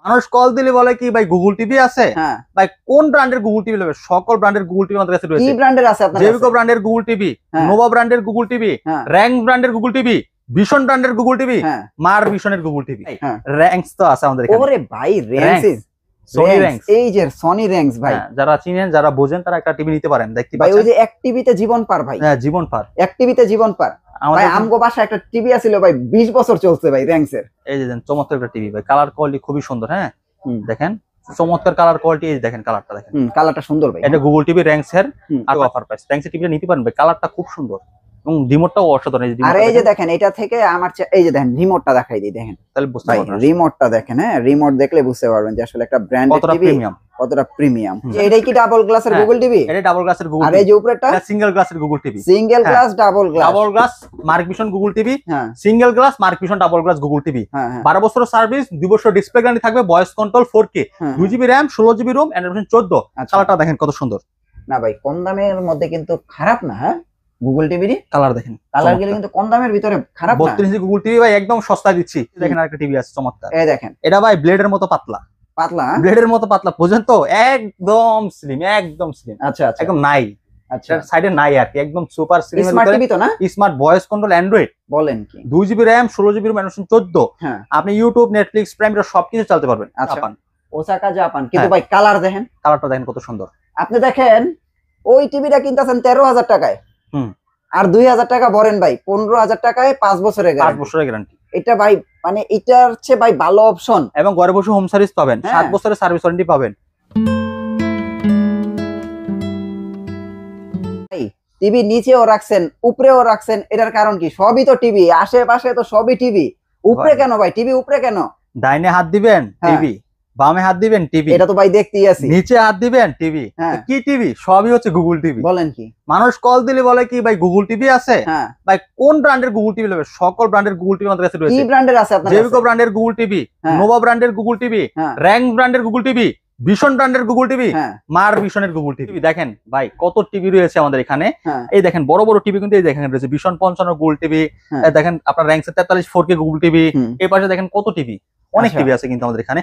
মানুষ কল দিলে বলে কি ভাই গুগল টিভি আছে? হ্যাঁ ভাই কোন ব্র্যান্ডের গুগল টিভি নেবে? সকল ব্র্যান্ডের গুগল টিভি আমাদের কাছে কি রয়েছে। ব্র্যান্ডের আছে আপনার কাছে? জেবিকো ব্র্যান্ডের গুগল টিভি, হ্যাঁ। নোভা ব্র্যান্ডের গুগল টিভি, হ্যাঁ। র‍্যাঙ্ক ব্র্যান্ডের গুগল টিভি, ভিশন ব্র্যান্ডের গুগল টিভি, হ্যাঁ। মার ভিশনের গুগল টিভি, হ্যাঁ। র‍্যাঙ্কস তো আছে আমাদের এখানে। ওরে ভাই র‍্যাঙ্কস, সনি র‍্যাঙ্কস, এই যে সনি র‍্যাঙ্কস ভাই। যারা চিনেন যারা বোঝেন তারা একটা টিভি নিতে পারেন। দেখতে ভাই ওই পাচ্ছেন যে এক টিভিতে জীবন পার ভাই। হ্যাঁ জীবন পার, এক টিভিতে জীবন পার। ভাই আমগো বাসায় একটা টিভি আছিল ভাই 20 বছর চলছে ভাই র‍্যাঙ্কস এর। এই যে দেন চমৎকার একটা টিভি ভাই, কালার কোয়ালিটি খুবই সুন্দর। হ্যাঁ দেখেন চমৎকার কালার কোয়ালিটি, এই দেখেন কালারটা দেখেন, কালারটা সুন্দর ভাই। এটা গুগল টিভি র‍্যাঙ্কস এর আর অফার প্রাইস। র‍্যাঙ্কস এর টিভিটা নিতে পারেন ভাই, কালারটা খুব সুন্দর এবং রিমোটটাও অসাধারণ। আর এই যে দেখেন এটা থেকে আমার এই যে দেখেন রিমোটটা দেখাই দিই, দেখেন তাহলে বুঝতে ভাই পারবেন রিমোটটা দেখেন। হ্যাঁ রিমোট দেখলে বুঝতে পারবেন যে আসলে একটা ব্র্যান্ডের কতটা টিভি প্রিমিয়াম, কতটা প্রিমিয়াম। এটাই কি ডাবল গ্লাসের গুগল টিভি? এটা ডাবল গ্লাসের গুগল আর এই যে উপরেরটা এটা সিঙ্গেল গ্লাসের Google TV. Single glass double glass, double glass Mark Vision Google TV, হ্যাঁ single glass Mark Vision double glass Google TV. হ্যাঁ 12 বছর সার্ভিস, 2 বছর ডিসপ্লে গ্যারান্টি থাকবে, voice control 4K, 2GB RAM, 16GB ROM, Android 14। কালারটা দেখেন কত সুন্দর। না ভাই কম দামের মধ্যে কিন্তু খারাপ না। হ্যাঁ গুগল টিভির কালার দেখেন, কালার গুলো কিন্তু কম দামের ভিতরে খারাপ না। 32 ইঞ্চি গুগল টিভি ভাই একদম সস্তায় দিচ্ছি। দেখেন আরেকটা টিভি আছে চমৎকার, এই দেখেন এটা ভাই ব্লেডের মতো পাতলা, পাতলা ব্লেডের মতো পাতলা পর্যন্ত, একদম স্লিম, একদম স্লিম, আচ্ছা আচ্ছা একদম নাই, আচ্ছা সাইডে নাই আর কি, একদম সুপার স্লিম। স্মার্ট টিভি তো না? স্মার্ট ভয়েস কন্ট্রোল অ্যান্ড্রয়েড, বলেন কি 2GB RAM, 16GB ROM, Android 14। হ্যাঁ আপনি ইউটিউব, নেটফ্লিক্স, প্রাইম এটা সবকিছু চালাতে পারবেন। আচ্ছা জাপান, ওসাকা জাপান। কিন্তু ভাই কালার দেখেন, কালারটা দেখেন কত সুন্দর। আপনি দেখেন ওই টিভিটা কিনতেছেন 13,000 টাকায়, আর 2,000 টাকা ভরেন ভাই 15,000 টাকায় 5 বছরের গ্যারান্টি। 5 বছরের গ্যারান্টি, এটা ভাই মানে এটার চেয়ে ভাই ভালো অপশন। এবং ঘরে বসে হোম সার্ভিস পাবেন, 7 বছরের সার্ভিস ওয়ারেন্টি পাবেন। টিভি নিচেও রাখছেন উপরেও রাখছেন, এটার কারণ কি? সবই তো টিভি, আশেপাশে তো সবই টিভি। উপরে কেন ভাই? টিভি উপরে কেন? ডাইনে হাত দিবেন টিভি, বামে হাত দিবেন টিভি, এটা তো ভাই দেখতেই আছি। নিচে হাত দিবেন টিভি, কি টিভি? সবই হচ্ছে গুগল টিভি। বলেন কি? মানুষ কল দিলে বলে কি ভাই গুগল টিভি আছে? ভাই কোন ব্র্যান্ডের গুগল টিভি নেবে? সকল ব্র্যান্ডের গুগল টিভি আমাদের কাছে রয়েছে। কি ব্র্যান্ডের আছে আপনার কাছে? জেবিকো ব্র্যান্ডের গুগল টিভি, নোভা ব্র্যান্ডের গুগল টিভি, র‍্যাঙ্ক ব্র্যান্ডের গুগল টিভি, ভিশন ব্র্যান্ডের গুগল টিভি, মার ভিশনের গুগল টিভি। দেখেন ভাই কত টিভি রয়েছে আমাদের এখানে। এই দেখেন বড় বড় টিভি কিন্তু এই দেখেন রয়েছে, ভিশন 55 গুগল টিভি, দেখেন আপনার র‍্যাঙ্কস 43 4K গুগল টিভি। এই পাশে দেখেন কত টিভি, অনেক টিভি আছে কিন্তু আমাদের এখানে।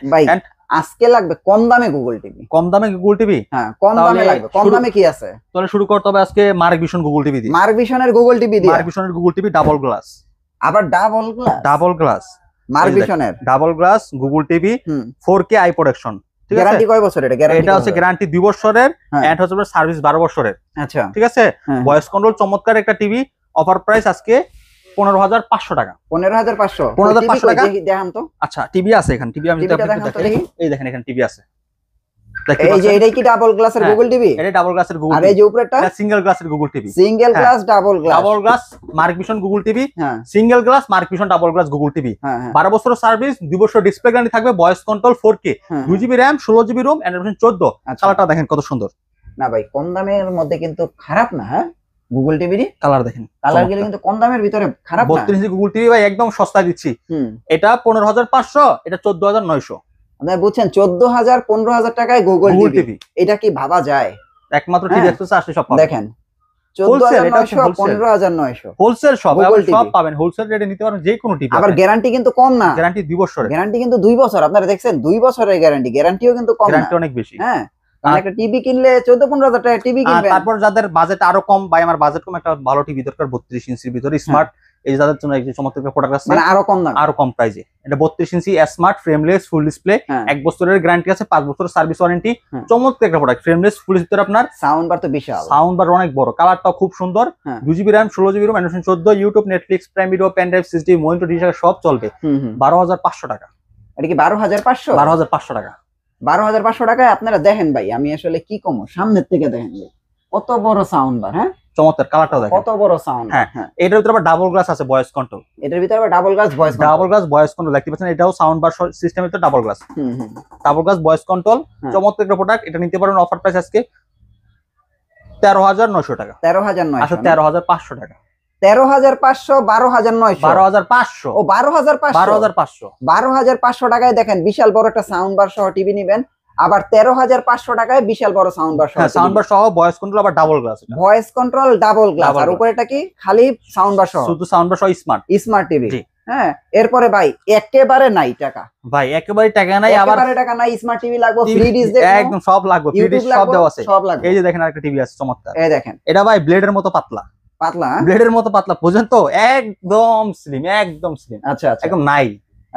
আজকে লাগবে কম দামে গুগল টিভি। কম দামে গুগল টিভি? হ্যাঁ কম দামে লাগবে। কম দামে কি আছে? তাহলে শুরু করতে হবে আজকে মার্ক ভিশন গুগল টিভি দিয়ে। মার্ক ভিশনের গুগল টিভি দিয়ে? মার্ক ভিশনের গুগল টিভি ডাবল গ্লাস। আবার double glass? Double glass Mark ভিশনের double glass Google TV, 4K আই প্রোডাকশন। গ্যারান্টি কয় বছর? এটা হচ্ছে গ্যারান্টি 2 বছরের, এন্ড হচ্ছে সার্ভিস 12 বছরের। আচ্ছা ঠিক আছে, ভয়েস কন্ট্রোল চমৎকার একটা টিভি। অফার প্রাইস আজকে 15,500 টাকা। 15,500? 15,500 টাকা দেখান তো। আচ্ছা টিভি আছে এখানে, টিভি আমি দেখি। এই দেখেন এখানে টিভি আছে। এই যে এটাই কি ডাবল গ্লাসের গুগল টিভি? এটা ডাবল গ্লাসের গুগল। আর এই যে উপরেরটা? এটা সিঙ্গেল গ্লাসের Google TV. Single glass double glass. Double glass Mark Vision Google TV, single glass Mark Vision double glass Google TV. 12 বছর সার্ভিস, 2 বছর ডিসপ্লে গ্যারান্টি থাকবে, voice control 4K, 2GB RAM, 16GB ROM, Android 14। কালারটা দেখেন কত সুন্দর। না ভাই কম দামের মধ্যে কিন্তু খারাপ না। হ্যাঁ গুগল টিভির কালার দেখেন, কালার গুলো কিন্তু কম দামের ভিতরে খারাপ না। 32 ইঞ্চি গুগল টিভি ভাই একদম সস্তায় দিচ্ছি। এটা 15,500, এটা 14,900। আপনারা বুঝছেন 14,000 15,000 টাকায় গুগল টিভি। এটা কি ভাবা যায়? একমাত্র টিভি এক্সপ্রেস আসলে সব পাবেন। দেখেন 14,900 15,900 হোলসেল সব পাবেন, হোলসেল রেটে নিতে পারেন যে কোনো টিভি। আবার গ্যারান্টি কিন্তু কম না, গ্যারান্টি 2 বছরের। গ্যারান্টি কিন্তু 2 বছর। আপনারা দেখছেন 2 বছরের গ্যারান্টি, গ্যারান্টিও কিন্তু কম না, গ্যারান্টি অনেক বেশি। হ্যাঁ একটা টিভি কিনলে 14-15,000 টাকা টিভি কিনবেন। তারপর যাদের বাজেট আরো কম, ভাই আমার বাজেট কম, একটা ভালো টিভি দরকার 32 ইঞ্চির ভিতরে স্মার্ট, এই যাদের জন্য এই যে চমৎকার প্রোডাক্ট আছে, মানে আরো কম দাম, আরো কম প্রাইসে। এটা 32 ইঞ্চি স্মার্ট ফ্রেমলেস ফুল ডিসপ্লে, 1 বছরের গ্যারান্টি আছে, 5 বছরের সার্ভিস ওয়ারেন্টি। চমৎকার একটা প্রোডাক্ট, ফ্রেমলেস ফুল ভিতরে আপনার সাউন্ড বার তো বিশাল, সাউন্ড বার অনেক বড়, কালারটাও খুব সুন্দর, 2GB RAM, 16GB ROM, Android 14, YouTube, Netflix, Prime Video, pen drive, CD, monitor, dish সব চলবে। 12,500 টাকা। এটা কি 12,500? 12,500 টাকা। 12,500 টাকায় আপনারা দেখেন ভাই, আমি আসলে কি কমো, সামনের থেকে দেখেন ভাই কত বড় সাউন্ড বার। হ্যাঁ চমৎকার, কালারটাও দেখেন কত বড় সাউন্ড। হ্যাঁ এটার ভিতরে আবার ডাবল গ্লাস আছে, ভয়েস কন্ট্রোল। এটার ভিতরে আবার ডাবল গ্লাস ভয়েস কন্ট্রোল দেখতে পাচ্ছেন, এটাও সাউন্ড বার সিস্টেমের তো double glass. Double glass voice control, চমৎকার একটা প্রোডাক্ট। এটা নিতে পারেন, অফার প্রাইস আজকে 13,900 টাকা। 13,900? আচ্ছা 13,500 টাকা। 13,500 12,900 12,500 ও 12,500 12,500 টাকায় দেখেন বিশাল বড় একটা সাউন্ড বার সহ টিভি নেবেন। আবার 13,500 টাকায় বিশাল বড় সাউন্ড বার সহ, সাউন্ড বার সহ ভয়েস কন্ট্রোল, আবার double glass, voice control double glass. আর উপরেটা কি খালি সাউন্ড বার সহ? শুধু সাউন্ড বার সহ স্মার্ট টিভি। হ্যাঁ এরপরে ভাই একেবারে নাই টাকা, ভাই একেবারে টাকা নাই, আবার একেবারে টাকা নাই, স্মার্ট টিভি লাগবে, ফ্রি ডিশ দেখবো, একদম সব লাগবে, ফ্রি ডিশ সব দেওয়া আছে, সব লাগবে। এই যে দেখেন আরেকটা টিভি আছে চমৎকার, এই দেখেন এটা ভাই ব্লেডের মতো পাতলা, পাতলা ব্লেডের মতো পাতলা পর্যন্ত, একদম স্লিম, একদম স্লিম, আচ্ছা আচ্ছা একদম নাই,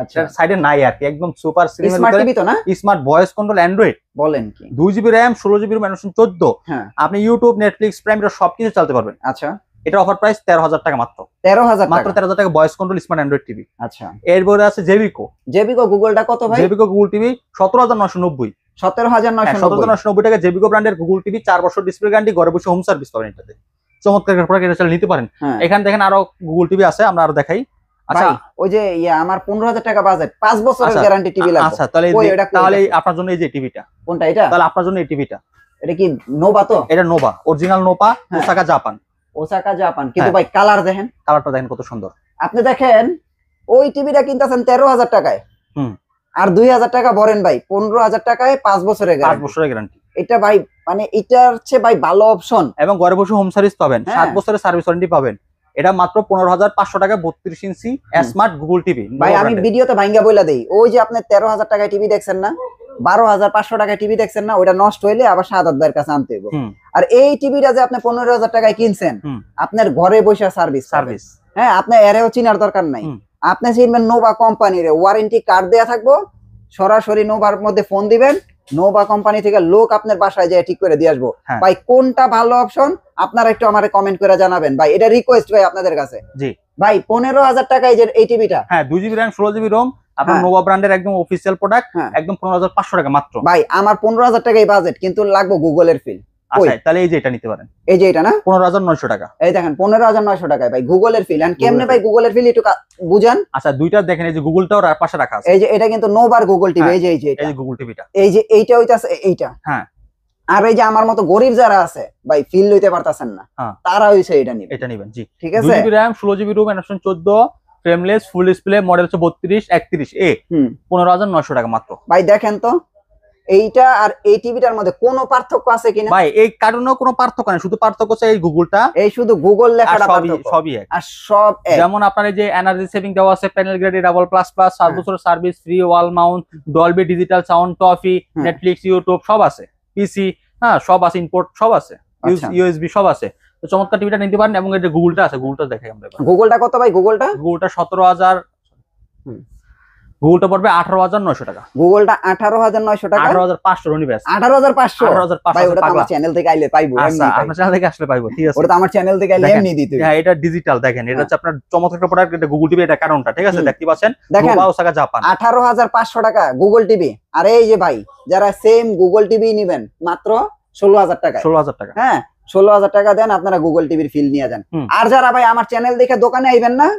আচ্ছা সাইডে নাই আর কি, একদম সুপার স্লিম, স্মার্ট টিভি তো না, স্মার্ট ভয়েস কন্ট্রোল অ্যান্ড্রয়েড, বলেন কি 2 জিবি র্যাম 16 জিবি ম্যানুশন 14, হ্যাঁ আপনি ইউটিউব নেটফ্লিক্স প্রাইম এটা সবকিছু চালাতে পারবেন। আচ্ছা এটা অফার প্রাইস 13,000 টাকা মাত্র, 13,000 মাত্র টাকা 13,000 টাকা voice control smart Android TV. আচ্ছা এরপরে আছে জেবিকো, জেবিকো গুগলটা কত ভাই? জেবিকো গুগল টিভি 17,990, 17,990, 17,990 টাকা জেবিকো ব্র্যান্ডের গুগল টিভি, 4 বছর ডিসপ্লে গ্যারান্টি, ঘরে বসে হোম সার্ভিস পাবেন এটাতে, চমৎকার একটা প্রোডাক্ট, এটা চাইলে নিতে পারেন। হ্যাঁ। এখানে দেখেন আরো গুগল টিভি আছে, আমরা আরো দেখাই। আচ্ছা ভাই ওই যে আমার 15,000 টাকা বাজেট, 5 বছরের আচ্ছা, গ্যারান্টি টিভি লাগবে। আচ্ছা তাহলে ওই এটা তাহলে আপনার জন্য এই যে টিভিটা, কোনটা এটা? তাহলে আপনার জন্য এই টিভিটা, এটা কি নোভা তো? এটা নোভা, অরিজিনাল নোভা, হ্যাঁ। ওসাকা জাপান, ওসাকা জাপান, কিন্তু হ্যাঁ। ভাই কালার দেখেন, কালারটা দেখেন কত সুন্দর। আপনি দেখেন ওই টিভিটা কিনতেছেন 13,000 টাকায়, হুম। আর 2,000 টাকা ভরেন ভাই 15,000 টাকায় 5 বছরের 5 গ্যারান্টি। বছরের গ্যারান্টি, এটা ভাই মানে এটার চেয়ে ভাই ভালো অপশন, এবং ঘরে বসে হোম সার্ভিস পাবেন, হ্যাঁ। 7 বছরের সার্ভিস ওয়ারেন্টি পাবেন। এটা মাত্র 15,500 টাকা 32 ইঞ্চি স্মার্ট গুগল টিভি। ভাই আমি ভিডিওতে ভাঙ্গা বইলা দেই, ওই যে আপনি 13,000 টাকায় টিভি দেখছেন না, 12,500 টাকায় টিভি দেখছেন না, ওটা নষ্ট হইলে আবার সাদাত ভাইয়ের কাছে আনতে হবে। আর এই টিভিটা যে আপনি 15,000 টাকায় কিনছেন, আপনার ঘরে বসে সার্ভিস, হ্যাঁ আপনার এরেও চিনার দরকার নাই, আপনি চিনবেন নোভা কোম্পানির, ওয়ারেন্টি কার্ড দেয়া থাকবো, সরাসরি নোভার মধ্যে ফোন দিবেন, নোভা কোম্পানি থেকে লোক আপনার বাসায় যায় ঠিক করে দিয়ে আসবো। ভাই কোনটা ভালো অপশন আপনারা একটু আমারে কমেন্ট করে জানাবেন ভাই, এটা রিকোয়েস্ট ভাই আপনাদের কাছে। জি ভাই 15,000 টাকায় যে এই টিভিটা, হ্যাঁ 2 জিবি র্যাম 16 জিবি রোম, আপনার নোভা ব্র্যান্ডের একদম অফিশিয়াল প্রোডাক্ট, একদম 15,500 টাকা মাত্র। ভাই আমার 15,000 টাকাই বাজেট, কিন্তু লাগবে গুগলের ফিল। আচ্ছা তাহলে এই যে এটা নিতে পারেন, এই যে এটা না 15,900 টাকা, এই দেখেন 15,900 টাকায় ভাই গুগলের ফিল। এন্ড কেমনে ভাই গুগলের ফিল একটু বুঝান। আচ্ছা দুইটা দেখেন, এই যে গুগলটাও পাশে রাখা আছে, এই যে এটা কিন্তু নোভার গুগল টিভি, এই যে এই যে গুগল টিভিটা, এই যে এইটা হইতাছে এইটা, হ্যাঁ। আর এই যে আমার মতো গরিব যারা আছে ভাই ফিল লইতে পারতাছেন না, তারা হইছে এটা নিবেন, এটা নিবেন। জি ঠিক আছে, 2 জিবি র‍্যাম 16 জিবি রোম, ম্যানুশন 14, ফ্রেমলেস, ফুল ডিসপ্লে, মডেল হচ্ছে 32 31 এ, 15,900 টাকা মাত্র। ভাই দেখেন তো এইটা আর এই টিভিটার মধ্যে কোনো পার্থক্য আছে কিনা? ভাই এই কারণেও কোনো পার্থক্য নাই, শুধু পার্থক্য হচ্ছে এই গুগলটা, এই শুধু গুগল লেখাটা পার্থক্য, সবই এক, আর সব এক। যেমন আপনার এই যে এনার্জি সেভিং দেওয়া আছে, panel grade double plus plus, 7 বছরের service, free wall mount, Dolby digital sound, toffee, Netflix, YouTube সব আছে, পিসি হ্যাঁ সব আছে, ইম্পোর্ট সব আছে, ইউএসবি সব আছে। তো চমৎকার টিভিটা নিতে পারেন। এবং এই যে গুগলটা আছে, গুগলটা দেখাই আমরা। গুগলটা কত ভাই? গুগলটা 17,000, গুগলটা পড়বে 18,900 টাকা। গুগলটা 18,900 টাকা, 18,500 রনিবাস, 18,500 ভাই ওটা তো আমার চ্যানেল থেকে আইলে পাইবো, এমনি আপনার চ্যানেল থেকে আসলে পাইবো, ঠিক আছে, ওটা তো আমার চ্যানেল থেকে আইলে এমনি দিতে। হ্যাঁ এটা ডিজিটাল, দেখেন এটা হচ্ছে আপনার চমৎকার একটা প্রোডাক্ট, এটা গুগল টিভি, এটা কারণটা ঠিক আছে, দেখতে পাচ্ছেন, নোভা ওসাকা জাপান, 18,500 টাকা গুগল টিভি। আর এই যে ভাই যারা সেম গুগল টিভি নেবেন মাত্র 16,000 টাকা, 16,000 টাকা, হ্যাঁ 16,000 টাকা দেন, আপনারা গুগল টিভির ফিল নিয়ে যান। আর যারা ভাই আমার চ্যানেল দেখে দোকানে আইবেন না,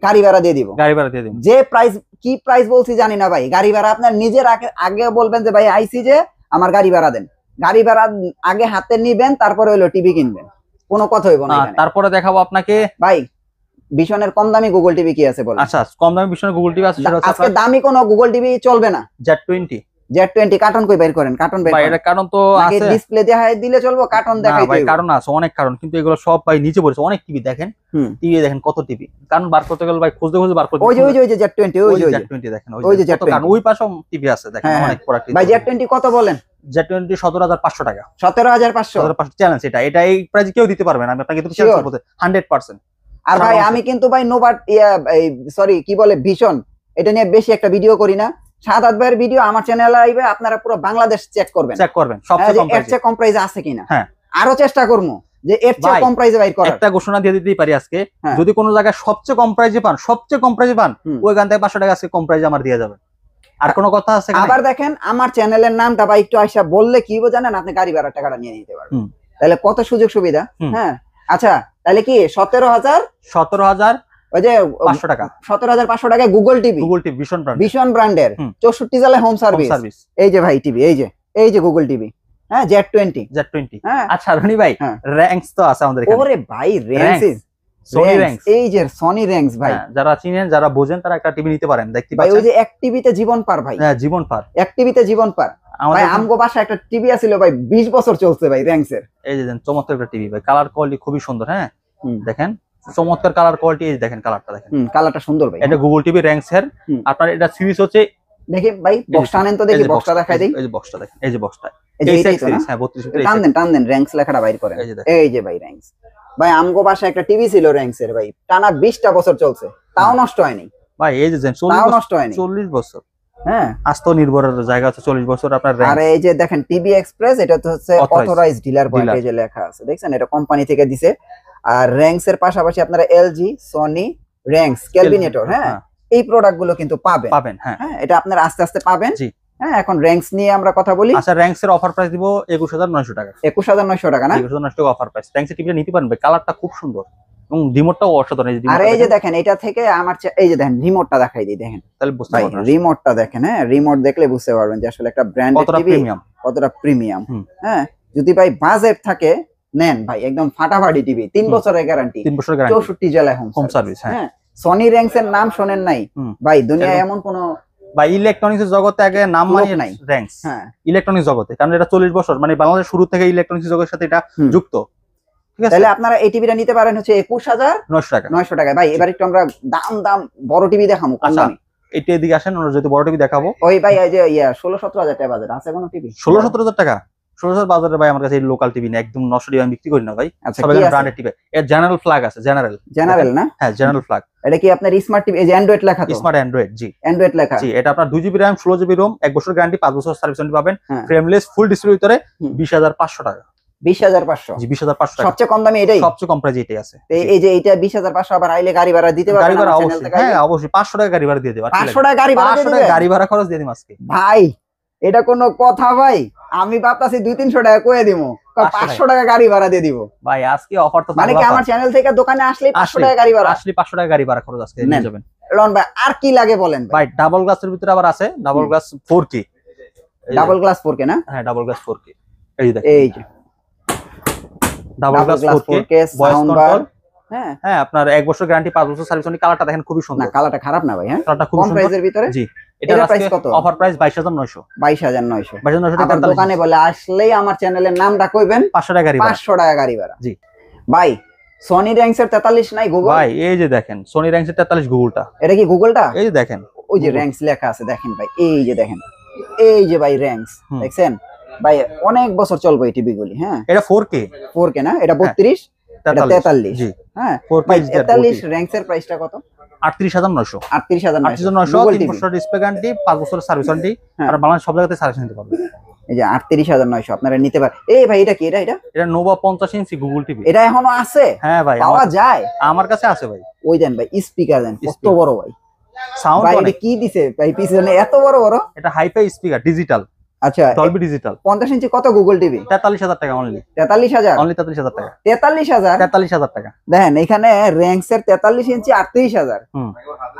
গাড়ি ভাড়া দিয়ে দিব, গাড়ি ভাড়া দিয়ে দিব, যে প্রাইস কি প্রাইস বলছি জানি না ভাই, গাড়ি ভাড়া আপনার নিজের আগে বলবেন যে ভাই আইসি যে আমার গাড়ি ভাড়া দেন, গাড়ি ভাড়া আগে হাতে নিবেন, তারপরে হলো টিভি কিনবেন, কোনো কথা হইব না। তারপরে দেখাবো আপনাকে ভাই ভিশনের কম দামি গুগল টিভি কি আছে বলেন। আচ্ছা কম দামি ভিশনের গুগল টিভি আছে, আজকে দামি কোনো গুগল টিভি চলবে না। Z20 কার্টন কই বের করেন, কার্টন বের করেন, কারণ তো আছে, ডিসপ্লে দেখাই দিলে চলবো, কার্টন দেখাই ভাই, কারণ আছে অনেক কারণ, কিন্তু এগুলো সব ভাই নিচে পড়েছে, অনেক টিভি দেখেন, টিভি দেখেন কত টিভি, কারণ বার করতে গেলে ভাই খুঁজতে খুঁজতে বার করতে, ওই যে Z20, ওই যে Z20 দেখেন, ওই যে Z20, কারণ ওই পাশেও টিভি আছে দেখেন, অনেক প্রোডাক্ট। ভাই Z20 কত বলেন? Z20 17,500 টাকা, 17,500 চ্যালেঞ্জ, এটা এই প্রাইসে কেউ দিতে পারবে না, আমি আপনাকে কিন্তু চ্যালেঞ্জ করতে 100%। আর ভাই আমি কিন্তু ভাই নোভা সরি কি বলে ভিশন, এটা নিয়ে বেশি একটা ভিডিও করি না, 7-8 ভাইয়ের ভিডিও আমার চ্যানেলে আইবে, আপনারা পুরো বাংলাদেশ চেক করবেন সবচেয়ে কম প্রাইসে আছে কিনা, হ্যাঁ আরো চেষ্টা করব যে এর চেয়ে কম প্রাইসে বাইর করার। একটা ঘোষণা দিয়ে দিতেই পারি আজকে, যদি কোনো জায়গায় সবচেয়ে কম প্রাইসে পান, সবচেয়ে কম প্রাইসে পান, ওইখান থেকে 500 টাকা আজকে কম প্রাইসে আমার দিয়ে যাবেন। আর কোনো কথা আছে? আবার দেখেন আমার চ্যানেলের নামটা ভাই একটু আইসা বললে কি হবে জানেন, আপনি গাড়ি ভাড়ার টাকাটা নিয়ে নিতে পারবেন, তাহলে কত সুযোগ সুবিধা। হ্যাঁ আচ্ছা তাহলে কি 17,000 ওই যে 500 টাকা, 17,500 টাকায় গুগল টিভি, ভিশন ব্র্যান্ডের 64 জালে হোম সার্ভিস। এই যে ভাই টিভি, এই যে গুগল টিভি, হ্যাঁ Z20। হ্যাঁ আচ্ছা রনি ভাই র‍্যাঙ্কস তো আছে আমাদের এখানে। ওরে ভাই র‍্যাঙ্কস, সনি র‍্যাঙ্কস, এই যে সনি র‍্যাঙ্কস ভাই, যারা চিনেন যারা বোঝেন তারা একটা টিভি নিতে পারেন, দেখতে পাচ্ছেন ভাই, ওই যে এক টিভিতে জীবন পার ভাই, হ্যাঁ জীবন পার, এক টিভিতে জীবন পার। ভাই আমগো বাসায় একটা টিভি আছিল ভাই 20 বছর চলছে ভাই র‍্যাঙ্কস এর, এই যে দেন চমৎকার একটা টিভি ভাই, কালার কোয়ালিটি খুবই সুন্দর, হ্যাঁ দেখেন চমৎকার কালার কোয়ালিটি, এই দেখেন কালারটা দেখেন, কালারটা সুন্দর ভাই। এটা গুগল টিভি র্যাঙ্কস এর। আপনার এটা সিরিজ হচ্ছে, দেখি ভাই বক্সটা আনেন তো, দেখি বক্সটা দেখাই দেই। এই যে বক্সটা দেখেন, এই যে বক্সটা, এই যে হ্যাঁ 32 টান দেন র্যাঙ্কস লেখাটা বাইর করেন। এই যে ভাই র্যাঙ্কস, ভাই আমগো বাসায় একটা টিভি ছিল র্যাঙ্কস এর ভাই, টানা 20টা বছর চলছে, তাও নষ্ট হয়নি ভাই। এই যে 40 বছর, হ্যাঁ আত্মনির্ভরের জায়গা আছে 40 বছর আপনার। আর এই যে দেখেন টিভি এক্সপ্রেস, এটা তো হচ্ছে অথরাইজড ডিলার পয়েন্ট, এই যে লেখা আছে দেখছেন, এটা কোম্পানি থেকে দিছে। আর র্যাঙ্কস এর পাশাপাশি আপনারা এলজি, সনি, র্যাঙ্কস, ক্যালভিনেটর, হ্যাঁ এই প্রোডাক্ট গুলো কিন্তু পাবেন। হ্যাঁ এটা আপনারা আস্তে আস্তে পাবেন। হ্যাঁ এখন র্যাঙ্কস নিয়ে আমরা কথা বলি। আচ্ছা, র্যাঙ্কস এর অফার প্রাইস দিব 21900 টাকা। 21900 টাকা না? 21900 টাকা অফার প্রাইস। র্যাঙ্কস এর টিভিটা নিতে পারবেন, কালারটা খুব সুন্দর এবং রিমোটটাও অসাধারণ। আর এই যে দেখেন, এটা থেকে আমার এই যে দেখেন রিমোটটা দেখাই দিই, দেখেন তাহলে বুঝতে পারবেন। রিমোটটা দেখেন, হ্যাঁ রিমোট দেখলে বুঝতে পারবেন যে আসলে একটা ব্র্যান্ডেড টিভি কতটা প্রিমিয়াম। হ্যাঁ যদি ভাই বাজেট থাকে নেন ভাই, একদম ফাটাফাটি টিভি, 3 বছরের গ্যারান্টি, 3 বছরের গ্যারান্টি, 64 জেলায় হোম সার্ভিস। হ্যাঁ সনি র্যাঙ্কস এর নাম শোনেন নাই ভাই, দুনিয়ায় এমন কোন ভাই ইলেকট্রনিক্স এর জগতে আগে নাম মানিয়ে নাই র্যাঙ্কস। হ্যাঁ ইলেকট্রনিক্স জগতে, কারণ এটা 40 বছর, মানে বাংলাদেশ শুরু থেকে ইলেকট্রনিক্স জগতের সাথে এটা যুক্ত। ঠিক আছে, তাহলে আপনারা এই টিভিটা নিতে পারেন হচ্ছে 21900 টাকা। 900 টাকা ভাই। এবার একটু আমরা দাম বড় টিভি দেখাবো। আচ্ছা এটা এদিকে আসেন, আমরা যদি বড় টিভি দেখাবো। ওই ভাই এই যে 16-17 টাকা বাজার আছে কোন টিভি? 16-17 টাকা 16,000 বাজারে ভাই আমার কাছে লোকাল টিভি না, একদম 900 টাকা আমি বিক্রি করি না ভাই। সবাই ব্র্যান্ডেড টিভি। এর জেনারেল ফ্ল্যাগ আছে, জেনারেল না? হ্যাঁ জেনারেল ফ্ল্যাগ। এটা কি আপনার স্মার্ট টিভি? এই যে অ্যান্ড্রয়েড লেখা তো, স্মার্ট অ্যান্ড্রয়েড। জি অ্যান্ড্রয়েড লেখা। জি এটা আপনার 2GB RAM 16GB ROM, 1 বছর গ্যারান্টি, 5 বছর সার্ভিস ওয়ারেন্টি পাবেন, ফ্রেমলেস ফুল ডিসপ্লের ভিতরে 20500 টাকা। 20500? জি 20500 টাকা। সবচেয়ে কম দামি এটাই? সবচেয়ে কম প্রাইস এটাই আছে। এই যে এটা 20500, আবার আইলে গাড়ি ভাড়া দিতে পারবেন? গাড়ি ভাড়া অবশ্যই, হ্যাঁ অবশ্যই 500 টাকা গাড়ি ভাড়া দিয়ে দেব। 500 টাকা গাড়ি ভাড়া দিয়ে দেব? 500 টাকা গাড়ি ভাড়া খরচ দিয়ে দিম আজকে ভাই। এটা কোনো কথা ভাই? আমি ভাবতাছি 200-300 টাকা কয়ে দিমু, 500 টাকা গাড়ি ভাড়া দিয়ে দিব ভাই। আজকে অফার তো মানে কি আমার চ্যানেল থেকে দোকানে আসলে 500 টাকা গাড়ি ভাড়া? আসলে 500 টাকা গাড়ি ভাড়া খরচ আজকে নিয়ে যাবেন। লন ভাই আর কি লাগে বলেন ভাই? ডাবল গ্লাসের ভিতরে আবার আছে double glass 4K। Double glass 4K না? হ্যাঁ ডাবল গ্লাস 4K। এই দেখেন, এই যে double glass 4K voice control. হ্যাঁ আপনার 1 বছর গ্যারান্টি, 5 বছর সার্ভিস ওয়ারেন্টি। কালারটা দেখেন খুবই সুন্দর। না কালারটা খারাপ না ভাই। হ্যাঁ কালারটা খুব কম সুন্দর। প্রাইসের ভিতরে? জি। এটার প্রাইস কত? Offer price 22900। 22900 টাকা। দোকানে বলে আসলেই আমার চ্যানেলের নামটা কইবেন, 500 টাকা গাড়ি ভাড়া। 500 টাকা গাড়ি ভাড়া। জি ভাই। সনি র্যাঙ্কস এর 43 নাই গুগল? ভাই এই যে দেখেন সনি র্যাঙ্কস এর 43 গুগলটা। এটা কি গুগলটা? এই যে দেখেন, ওই যে র্যাঙ্কস লেখা আছে দেখেন ভাই, এই যে দেখেন, এই যে ভাই র্যাঙ্কস দেখছেন ভাই, অনেক বছর চলবে এই টিভি গুলি। হ্যাঁ এটা 4K না? এটা 32, এটা 43। জি হ্যাঁ 43 র্যাঙ্কস এর প্রাইসটা কত? 38900। 38900 3 বছর ডিসপ্লে গ্যারান্টি, 5 বছর সার্ভিস ওয়ারেন্টি, আর বাংলাদেশ সব জায়গাতে সার্ভিস নিতে পারবেন। এই যে 38900 আপনারা নিতে পারেন। এই ভাই এটা কি? এটা নোভা 50 ইঞ্চি গুগল টিভি। এটা এখনো আছে? হ্যাঁ ভাই পাওয়া যায়, আমার কাছে আছে ভাই। ওই দেন ভাই স্পিকার দেন, কত বড় ভাই সাউন্ড। ভাই এটা কি দিছে ভাই পিছনে এত বড় বড়? এটা হাইফাই স্পিকার ডিজিটাল। আচ্ছা ডলবি ডিজিটাল। 50 ইঞ্চি কত গুগল টিভি? 43000 টাকা অনলি। 43000? অনলি 43000 টাকা। 43000? 43000 টাকা। দেখেন এখানে র্যাঙ্কস এর 43 ইঞ্চি 38000,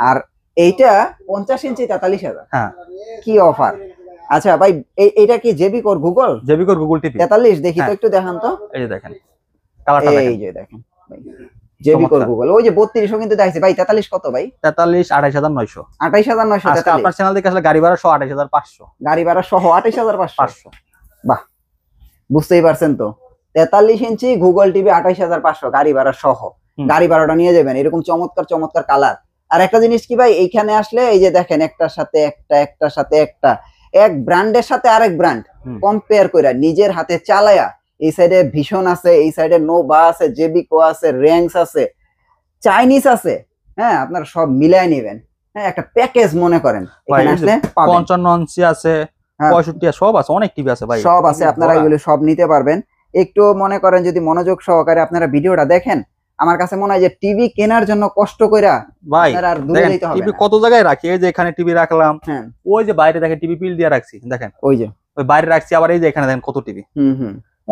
আর এইটা 50 ইঞ্চি 43000। হ্যাঁ কি অফার। আচ্ছা ভাই এইটা কি JB core Google? JB core Google TV 43 দেখি তো একটু দেখান তো। এই যে দেখেন কালারটা দেখেন, এই যে দেখেন ভাই জেবি কোর গুগল। ওই যে 3200 কিন্তু দেখাইছে ভাই। 43 কত ভাই? 43 28900। 28900 আজকে আপনার চ্যানেল থেকে আসলে গাড়ি ভাড়া সহ 28500। গাড়ি ভাড়া সহ 28500। বাহ বুঝতেই পারছেন তো, 43 ইঞ্চি গুগল টিভি 28500 গাড়ি ভাড়া সহ। গাড়ি ভাড়াটা নিয়ে যাবেন। এরকম চমৎকার চমৎকার কালার। আর একটা জিনিস কি ভাই, এইখানে আসলে এই যে দেখেন একটার সাথে একটা, একটার সাথে একটা, এক ব্র্যান্ডের সাথে আরেক ব্র্যান্ড কম্পেয়ার কইরা নিজের হাতে চালায়া, এই সাইডে ভীষণ আছে, এই সাইডে নোভা আছে, জেবিকো আছে, র্যাঙ্কস আছে, চাইনিজ আছে। হ্যাঁ আপনারা সব মিলাই নেবেন। হ্যাঁ একটা প্যাকেজ মনে করেন। এখানে আসলে 55 ইঞ্চি আছে, 65 সব আছে, অনেক টিভি আছে ভাই, সব আছে। আপনারা এগুলো সব নিতে পারবেন। একটু মনে করেন যদি মনোযোগ সহকারে আপনারা ভিডিওটা দেখেন, আমার কাছে মনে হয় যে টিভি কেনার জন্য কষ্ট কইরা ভাই আর দূরে যেতে হবে। টিভি কত জায়গায় রাখি, এই যে এখানে টিভি রাখলাম, ওই যে বাইরে দেখেন টিভি পিল দিয়ে রাখছি, দেখেন ওই যে ওই বাইরে রাখছি, আবার এই যে এখানে দেখেন কত টিভি।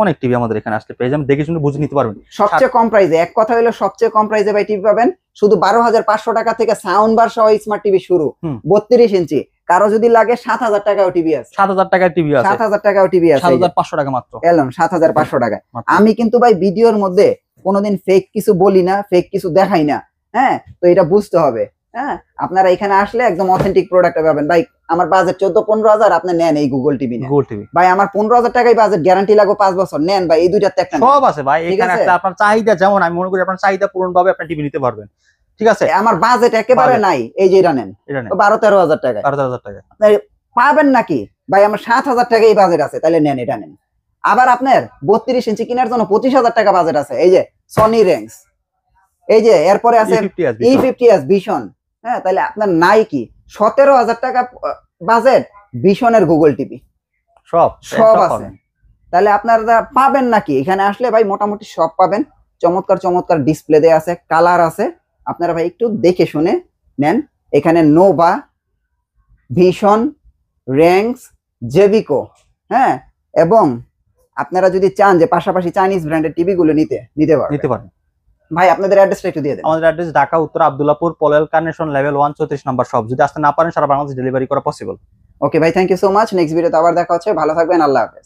অনেক টিভি আমাদের এখানে আসলে পেয়ে যাবেন, দেখে শুনে বুঝে নিতে পারবেন। সবচেয়ে কম প্রাইসে, এক কথা হলো সবচেয়ে কম প্রাইসে ভাই টিভি পাবেন। শুধু 12500 টাকা থেকে সাউন্ড বার সহ স্মার্ট টিভি শুরু, 32 ইঞ্চি। কারো যদি লাগে 7000 টাকাও টিভি আছে। 7000 টাকার টিভি আছে, 7000 টাকাও টিভি আছে, 7500 টাকা মাত্র। এলন 7500 টাকা। আমি কিন্তু ভাই ভিডিওর মধ্যে কোনোদিন ফেক কিছু বলি না, ফেক কিছু দেখাই না। হ্যাঁ তো এটা বুঝতে হবে। হ্যাঁ, আপনারা এখানে আসলে একদম অথেন্টিক প্রোডাক্ট পাবেন। ভাই আমার বাজেট 14-15 হাজার, আপনি নেন এই গুগল টিভি। গুগল টিভি ভাই আমার 15 হাজার টাকায় বাজেট, গ্যারান্টি লাগবে 5 বছর, নেন ভাই এই দুইটাতে একটা সব আছে ভাই এখানে। একটা আপনার চাহিদা যেমন, আমি মনে করি আপনার চাহিদা পূরণ ভাবে আপনি টিভি নিতে পারবেন। ঠিক আছে, আমার বাজেট একেবারে নাই, এই যে এটা নেন 12-13 হাজার টাকা। 12-13 হাজার টাকা পাবেন নাকি ভাই? আমার 7 হাজার টাকা এই বাজেট আছে, তাহলে নেন এটা নেন। আবার আপনার 32 ইঞ্চি কেনার জন্য 25 হাজার টাকা বাজেট আছে, এই যে সনি রেঞ্জ, এই যে এরপরে আছে E50s ভিশন। হ্যাঁ, তাহলে আপনার নাই কি 17 হাজার টাকা বাজেট, ভিশনের গুগল টিভি সব আছে। তাহলে আপনারা পাবেন নাকি? এখানে আসলে ভাই মোটামুটি সব পাবেন। চমৎকার চমৎকার ডিসপ্লে দেয়া আছে, কালার আছে, আপনারা ভাই একটু দেখে শুনে নেন। এখানে নোভা, ভিশন, রেঞ্জ, জেভিকো, হ্যাঁ, এবং আপনারা যদি চান যে পাশাপাশি চাইনিজ ব্র্যান্ডের টিভি গুলো নিতে পারেন। ভাই আপনাদের অ্যাড্রেসটা একটু দিয়ে দেন। আমাদের অ্যাড্রেস ঢাকা উত্তর আব্দুল্লাহপুর, পলেল কানেকশন লেভেল 1 34 নাম্বার শপ। যদি আসতে না পারেন সারা বাংলাদেশ ডেলিভারি করা পসিবল। ওকে ভাই, thank you so much. Next ভিডিওতে আবার দেখা হচ্ছে, ভালো থাকবেন, আল্লাহ হাফেজ।